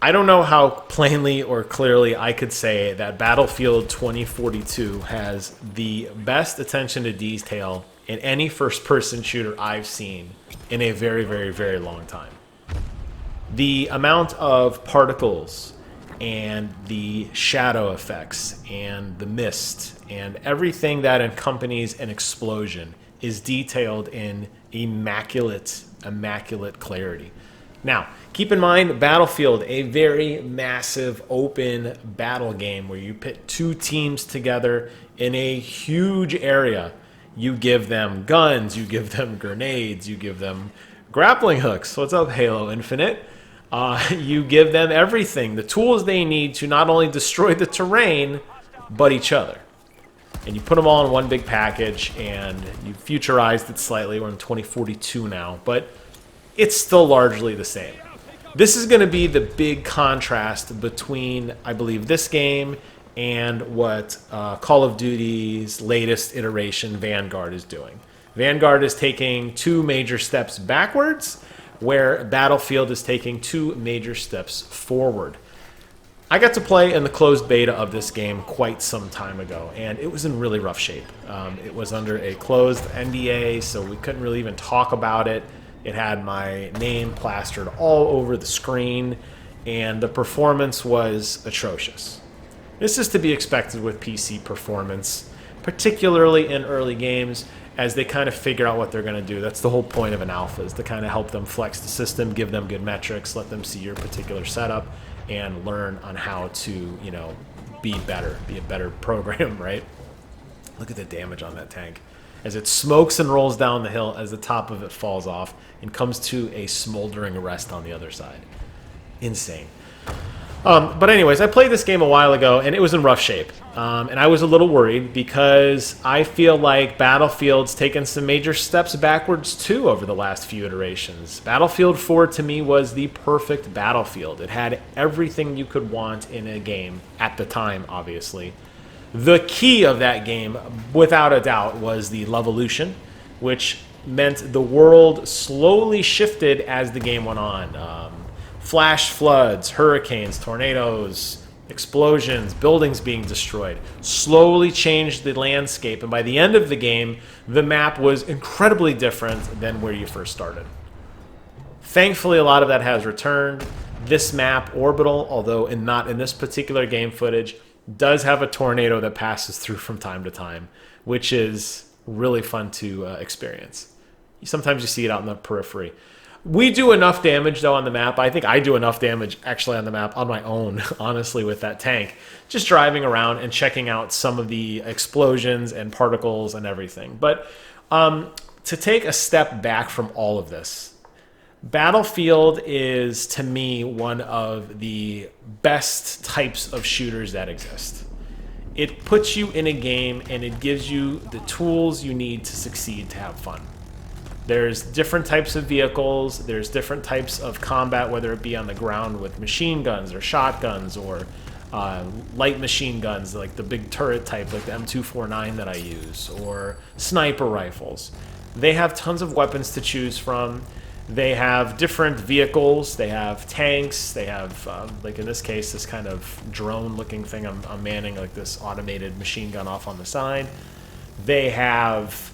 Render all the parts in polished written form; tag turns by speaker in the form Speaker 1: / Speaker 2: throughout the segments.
Speaker 1: I don't know how plainly or clearly I could say that Battlefield 2042 has the best attention to detail in any first-person shooter I've seen in a very, very, very long time. The amount of particles and the shadow effects and the mist and everything that accompanies an explosion is detailed in immaculate clarity. Now, keep in mind, Battlefield, a very massive open battle game where you pit two teams together in a huge area. You give them guns, you give them grenades, you give them grappling hooks. What's up, Halo Infinite? You give them everything, the tools they need to not only destroy the terrain, but each other. And you put them all in one big package, and you futurized it slightly. We're in 2042 now, but it's still largely the same. This is going to be the big contrast between, I believe, this game and what Call of Duty's latest iteration, Vanguard, is doing. Vanguard is taking two major steps backwards, where Battlefield is taking two major steps forward. I got to play in the closed beta of this game quite some time ago, and it was in really rough shape. It was under a closed NDA, so we couldn't really even talk about it. It had my name plastered all over the screen, and the performance was atrocious. This is to be expected with PC performance, particularly in early games, as they kind of figure out what they're going to do. That's the whole point of an alpha, is to kind of help them flex the system, give them good metrics, let them see your particular setup, and learn on how to, be better, be a better program, right? Look at the damage on that tank. As it smokes and rolls down the hill, as the top of it falls off and comes to a smoldering rest on the other side. Insane. But anyways, I played this game a while ago, and it was in rough shape. And I was a little worried because I feel like Battlefield's taken some major steps backwards, too, over the last few iterations. Battlefield 4, to me, was the perfect Battlefield. It had everything you could want in a game, at the time, obviously. The key of that game, without a doubt, was the Levolution, which meant the world slowly shifted as the game went on. Flash floods, hurricanes, tornadoes, explosions, buildings being destroyed slowly changed the landscape, and by the end of the game, the map was incredibly different than where you first started. Thankfully, a lot of that has returned. This map, Orbital, although not in this particular game footage, does have a tornado that passes through from time to time, which is really fun to experience. Sometimes you see it out in the periphery. We do enough damage, though, on the map. I think I do enough damage, actually, on the map on my own, honestly, with that tank. Just driving around and checking out some of the explosions and particles and everything. But to take a step back from all of this, Battlefield is, to me, one of the best types of shooters that exist. It puts you in a game, and it gives you the tools you need to succeed, to have fun. There's different types of vehicles, there's different types of combat, whether it be on the ground with machine guns or shotguns or light machine guns, like the big turret type, like the M249 that I use, or sniper rifles. They have tons of weapons to choose from. They have different vehicles, they have tanks, they have, like in this case, this kind of drone-looking thing I'm manning, like this automated machine gun off on the side. They have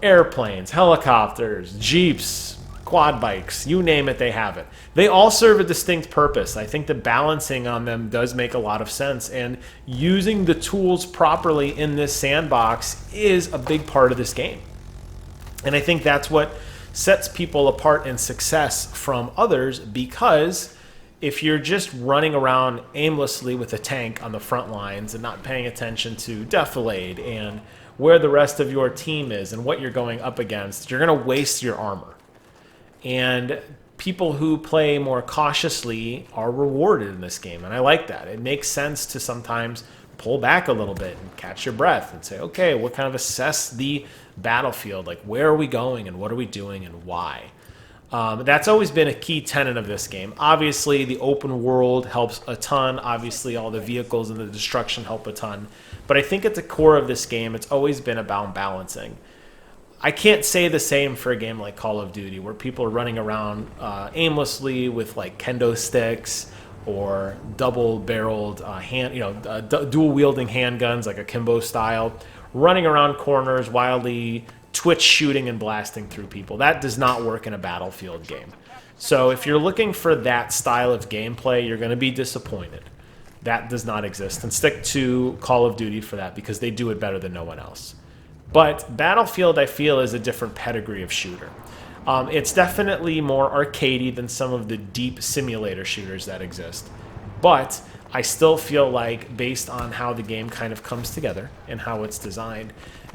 Speaker 1: airplanes, helicopters, jeeps, quad bikes, you name it, they have it. They all serve a distinct purpose. I think the balancing on them does make a lot of sense, and using the tools properly in this sandbox is a big part of this game. And I think that's what sets people apart in success from others, because if you're just running around aimlessly with a tank on the front lines and not paying attention to defilade and where the rest of your team is and what you're going up against, you're going to waste your armor. And people who play more cautiously are rewarded in this game, and I like that. It makes sense to sometimes pull back a little bit and catch your breath and say, okay, what kind of assess the battlefield? Like, where are we going and what are we doing and why? That's always been a key tenet of this game. Obviously, the open world helps a ton. Obviously, all the vehicles and the destruction help a ton. But I think at the core of this game, it's always been about balancing. I can't say the same for a game like Call of Duty, where people are running around aimlessly with like kendo sticks, or double-barreled dual-wielding handguns like akimbo style, running around corners wildly, twitch shooting and blasting through people. That does not work in a Battlefield game. So if you're looking for that style of gameplay, you're going to be disappointed. That does not exist. And stick to Call of Duty for that, because they do it better than no one else. But Battlefield, I feel, is a different pedigree of shooter. It's definitely more arcadey than some of the deep simulator shooters that exist. But I still feel like, based on how the game kind of comes together and how it's designed,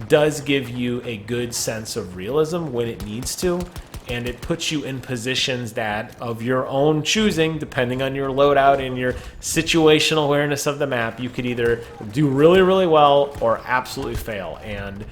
Speaker 1: does give you a good sense of realism when it needs to, and it puts you in positions that, of your own choosing, depending on your loadout and your situational awareness of the map, you could either do really, really well or absolutely fail. And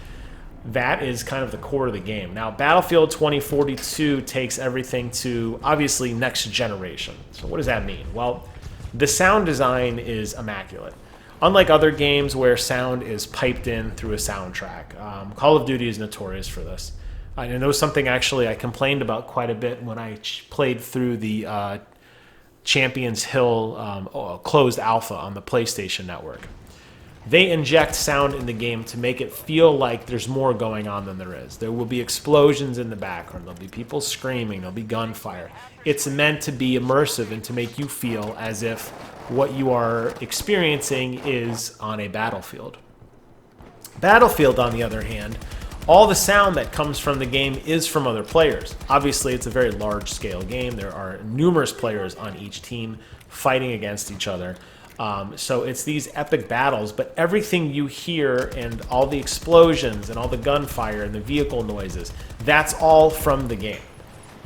Speaker 1: that is kind of the core of the game. Now, Battlefield 2042 takes everything to, obviously, next generation. So what does that mean? Well, the sound design is immaculate. Unlike other games where sound is piped in through a soundtrack, Call of Duty is notorious for this. I know something actually I complained about quite a bit when I played through the Champions Hill closed alpha on the PlayStation Network. They inject sound in the game to make it feel like there's more going on than there is. There will be explosions in the background. There'll be people screaming. There'll be gunfire. It's meant to be immersive and to make you feel as if what you are experiencing is on a battlefield. Battlefield, on the other hand, all the sound that comes from the game is from other players. Obviously, it's a very large-scale game. There are numerous players on each team fighting against each other. So it's these epic battles, but everything you hear and all the explosions and all the gunfire and the vehicle noises, that's all from the game.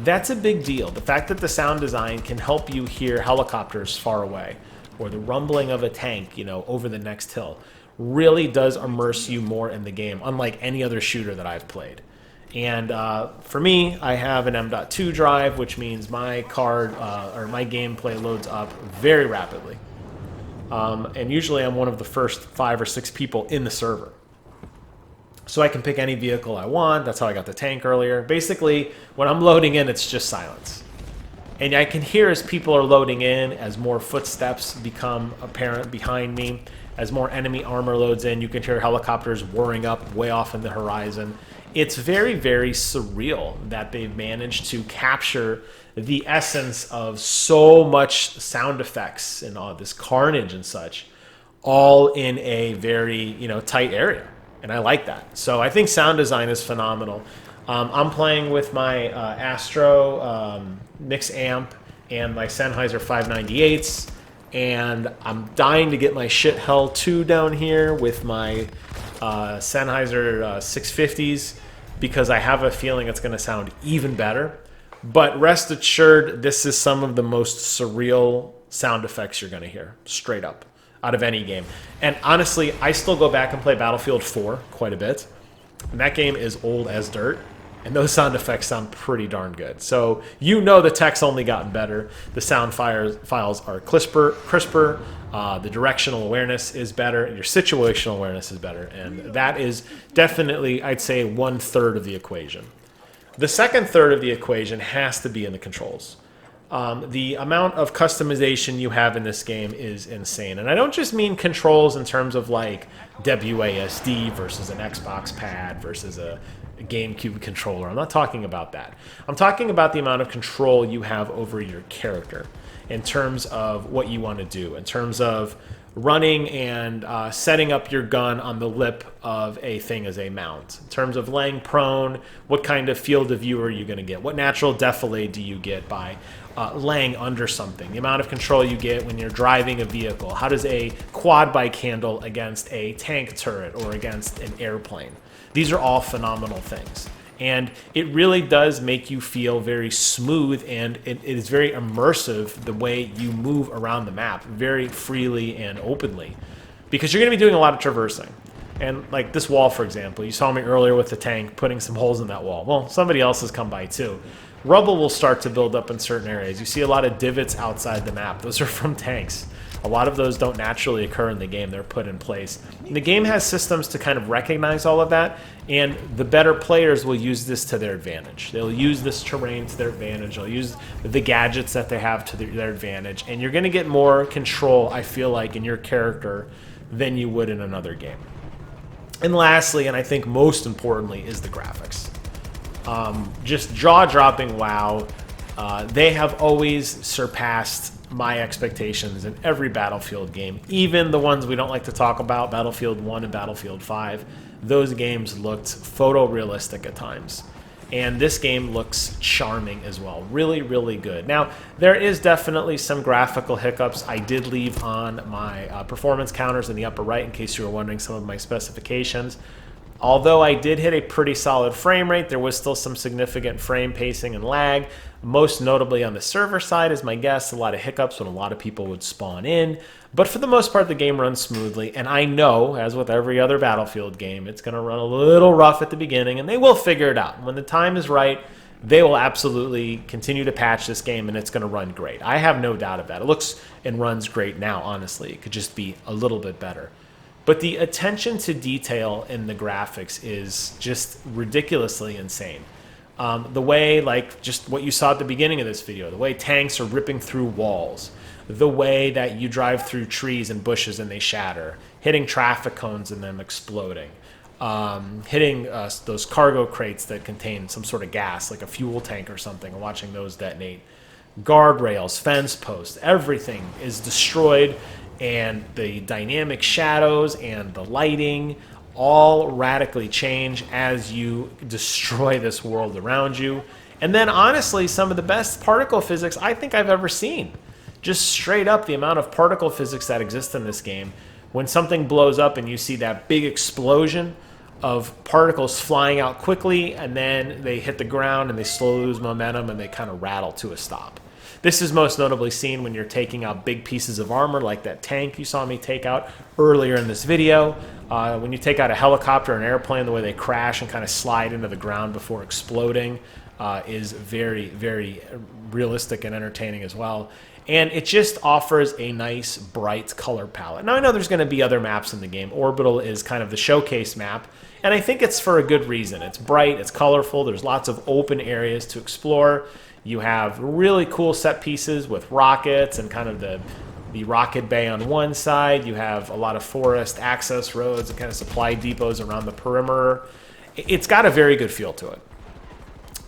Speaker 1: That's a big deal. The fact that the sound design can help you hear helicopters far away or the rumbling of a tank, over the next hill, really does immerse you more in the game, unlike any other shooter that I've played. And for me, I have an M.2 drive, which means my card or my gameplay loads up very rapidly. And usually I'm one of the first 5 or 6 people in the server. So I can pick any vehicle I want. That's how I got the tank earlier. Basically, when I'm loading in, it's just silence. And I can hear as people are loading in, as more footsteps become apparent behind me, as more enemy armor loads in, you can hear helicopters whirring up way off in the horizon. It's very, very surreal that they've managed to capture the essence of so much sound effects and all this carnage and such, all in a very tight area, and I like that. So I think sound design is phenomenal. I'm playing with my Astro mix amp and my Sennheiser 598s, and I'm dying to get my shit hell 2 down here with my Sennheiser 650s, because I have a feeling it's going to sound even better. But rest assured, this is some of the most surreal sound effects you're going to hear, straight up, out of any game. And honestly, I still go back and play Battlefield 4 quite a bit. And that game is old as dirt. And those sound effects sound pretty darn good. So the tech's only gotten better. The sound files are crisper. The directional awareness is better. And your situational awareness is better. And that is definitely, I'd say, 1/3 of the equation. The second third of the equation has to be in the controls. The amount of customization you have in this game is insane. And I don't just mean controls in terms of like WASD versus an Xbox pad versus a GameCube controller. I'm not talking about that. I'm talking about the amount of control you have over your character in terms of what you want to do, in terms of running and setting up your gun on the lip of a thing as a mount. In terms of laying prone, what kind of field of view are you going to get? What natural defilade do you get by laying under something? The amount of control you get when you're driving a vehicle. How does a quad bike handle against a tank turret or against an airplane? These are all phenomenal things. And it really does make you feel very smooth, and it is very immersive the way you move around the map very freely and openly, because you're going to be doing a lot of traversing. And like this wall, for example, you saw me earlier with the tank putting some holes in that wall. Well, somebody else has come by too. rubble will start to build up in certain areas. You see a lot of divots outside the map. Those are from tanks. A lot of those don't naturally occur in the game. They're put in place. And the game has systems to kind of recognize all of that, and the better players will use this to their advantage. They'll use this terrain to their advantage. They'll use the gadgets that they have to their advantage, and you're going to get more control, I feel like, in your character than you would in another game. And lastly, and I think most importantly, is the graphics. Just jaw-dropping wow. They have always surpassed my expectations in every Battlefield game, even the ones we don't like to talk about, Battlefield 1 and Battlefield 5. Those games looked photorealistic at times. And this game looks charming as well. Really, really good. Now, there is definitely some graphical hiccups. I did leave on my performance counters in the upper right in case you were wondering some of my specifications. Although I did hit a pretty solid frame rate, there was still some significant frame pacing and lag. Most notably on the server side, is my guess, a lot of hiccups when a lot of people would spawn in. But for the most part, the game runs smoothly. And I know, as with every other Battlefield game, it's going to run a little rough at the beginning, and they will figure it out. When the time is right, they will absolutely continue to patch this game, and it's going to run great. I have no doubt of that. It looks and runs great now, honestly. It could just be a little bit better. But the attention to detail in the graphics is just ridiculously insane. The way, like, just what you saw at the beginning of this video, the way tanks are ripping through walls, the way that you drive through trees and bushes and they shatter, hitting traffic cones and them exploding, hitting those cargo crates that contain some sort of gas, like a fuel tank or something, and watching those detonate. Guardrails, fence posts, everything is destroyed, and the dynamic shadows and the lighting all radically change as you destroy this world around you. And then honestly, some of the best particle physics I think I've ever seen. Just straight up the amount of particle physics that exists in this game. When something blows up and you see that big explosion of particles flying out quickly, and then they hit the ground and they slowly lose momentum and they kind of rattle to a stop. This is most notably seen when you're taking out big pieces of armor, like that tank you saw me take out earlier in this video. When you take out a helicopter or an airplane, the way they crash and kind of slide into the ground before exploding is very, very realistic and entertaining as well. And it just offers a nice, bright color palette. Now, I know there's going to be other maps in the game. Orbital is kind of the showcase map, and I think it's for a good reason. It's bright, it's colorful, there's lots of open areas to explore. You have really cool set pieces with rockets and kind of the rocket bay on one side. You have a lot of forest access roads and kind of supply depots around the perimeter. It's got a very good feel to it.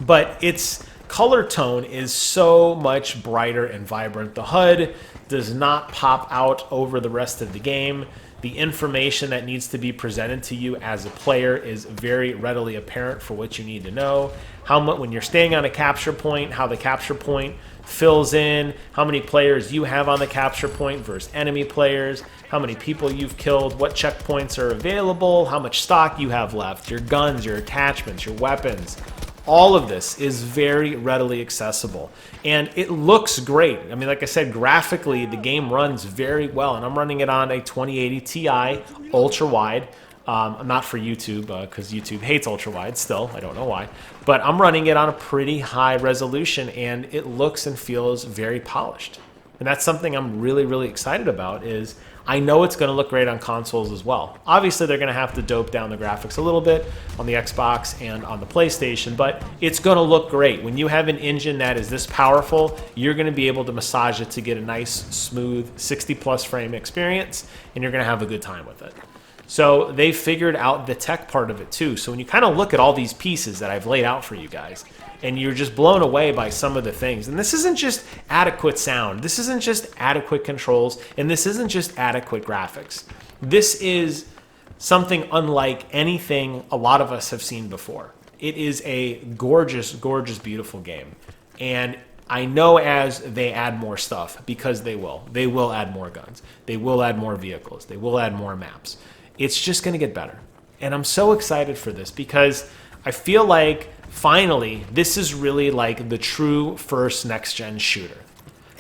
Speaker 1: But its color tone is so much brighter and vibrant. The HUD does not pop out over the rest of the game. The information that needs to be presented to you as a player is very readily apparent for what you need to know. How much, when you're staying on a capture point, how the capture point fills in, how many players you have on the capture point versus enemy players, how many people you've killed, what checkpoints are available, how much stock you have left, your guns, your attachments, your weapons. All of this is very readily accessible, and it looks great. I mean, like I said, graphically, the game runs very well, and I'm running it on a 2080 Ti ultra-wide. Not for YouTube, because YouTube hates ultra-wide still. I don't know why. But I'm running it on a pretty high resolution, and it looks and feels very polished. And that's something I'm really, really excited about, is I know it's going to look great on consoles as well. Obviously, they're going to have to dope down the graphics a little bit on the Xbox and on the PlayStation, but it's going to look great. When you have an engine that is this powerful, you're going to be able to massage it to get a nice, smooth 60-plus frame experience, and you're going to have a good time with it. So they figured out the tech part of it too. So when you kind of look at all these pieces that I've laid out for you guys, and you're just blown away by some of the things. And this isn't just adequate sound. This isn't just adequate controls. And this isn't just adequate graphics. This is something unlike anything a lot of us have seen before. It is a gorgeous, gorgeous, beautiful game. And I know as they add more stuff, because they will add more guns. They will add more vehicles. They will add more maps. It's just going to get better. And I'm so excited for this because I feel like finally this is really like the true first next-gen shooter.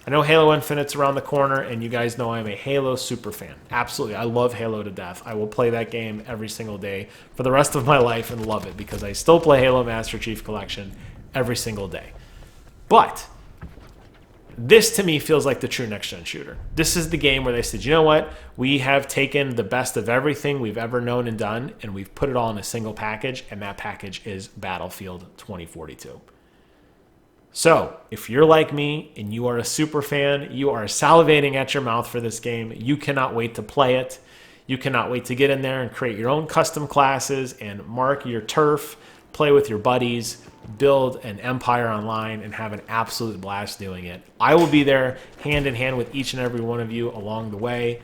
Speaker 1: I know Halo Infinite's around the corner, and you guys know I'm a Halo super fan. Absolutely. I love Halo to death. I will play that game every single day for the rest of my life and love it because I still play Halo Master Chief Collection every single day. But this to me feels like the true next-gen shooter. This is the game where they said, you know what? We have taken the best of everything we've ever known and done, and we've put it all in a single package, and that package is Battlefield 2042. So if you're like me and you are a super fan, you are salivating at your mouth for this game, you cannot wait to play it. You cannot wait to get in there and create your own custom classes and mark your turf, play with your buddies, build an empire online, and have an absolute blast doing it. I will be there hand in hand with each and every one of you along the way.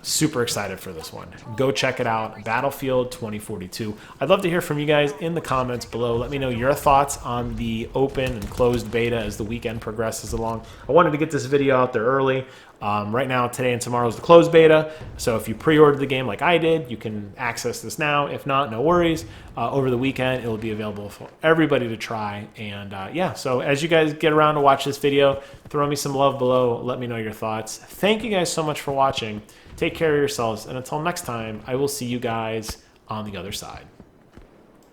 Speaker 1: Super excited for this one. Go check it out, Battlefield 2042. I'd love to hear from you guys in the comments below. Let me know your thoughts on the open and closed beta as the weekend progresses along. I wanted to get this video out there early. Right now, today and tomorrow is the closed beta. So if you pre-ordered the game like I did, you can access this now. If not, no worries. Over the weekend, it will be available for everybody to try. And yeah, so as you guys get around to watch this video, throw me some love below. Let me know your thoughts. Thank you guys so much for watching. Take care of yourselves. And until next time, I will see you guys on the other side.